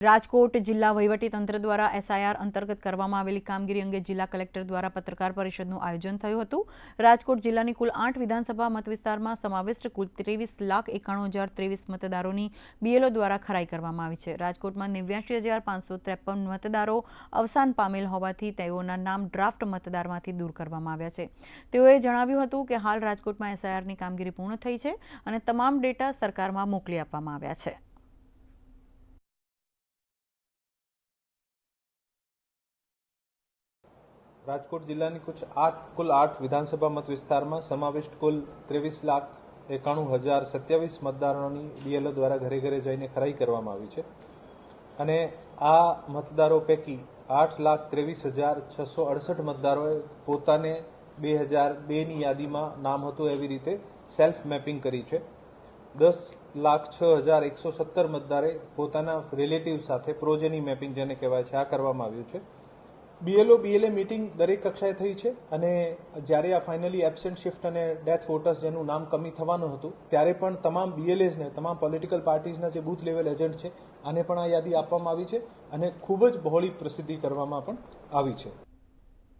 રાજકોટ જિલ્લા વહીવટીતંત્ર દ્વારા એસઆઈઆર અંતર્ગત કરવામાં આવેલી કામગીરી અંગે જિલ્લા કલેક્ટર દ્વારા પત્રકાર પરિષદનું આયોજન થયું હતું। રાજકોટ જિલ્લાની કુલ 8 વિધાનસભા મતવિસ્તારમાં સમાવિષ્ટ કુલ 23,91,023 મતદારોની બીએલઓ દ્વારા ખરાઈ કરવામાં આવી છે। રાજકોટમાં 89,553 મતદારો અવસાન પામેલ હોવાથી તેઓના નામ ડ્રાફ્ટ મતદારમાંથી દૂર કરવામાં આવ્યા છે। તેઓએ જણાવ્યું હતું કે હાલ રાજકોટમાં એસઆઈઆરની કામગીરી પૂર્ણ થઈ છે અને તમામ ડેટા સરકારમાં મોકલી આપવામાં આવ્યા છે। રાજકોટ જિલ્લાની કુલ 8 વિધાનસભા મત વિસ્તારમાં સમાવિષ્ટ કુલ 23,91,027 મતદારોની બીએલઓ દ્વારા ઘરે ઘરે જઈને ખરાઈ કરવામાં આવી છે અને આ મતદારો પૈકી 8,23,668 મતદારોએ પોતાને 2002ની યાદીમાં નામ હતું એવી રીતે સેલ્ફ મેપિંગ કરી છે। 10,06,117 મતદારે પોતાના રિલેટિવ સાથે પ્રોજેની મેપિંગ જેને કહેવાય છે આ કરવામાં આવ્યું છે। બીએલઓ બીએલએ મીટિંગ દરેક કક્ષાએ થઈ છે અને જ્યારે આ ફાઇનલી એબસેન્ટ શિફ્ટ અને ડેથ વોટર્સ જેનું નામ કમી થવાનું હતું ત્યારે પણ તમામ બીએલએસને તમામ પોલિટિકલ પાર્ટીઝના જે બૂથ લેવલ એજન્ટ છે આને પણ આ યાદી આપવામાં આવી છે અને ખૂબ જ બહોળી પ્રસિદ્ધિ કરવામાં પણ આવી છે।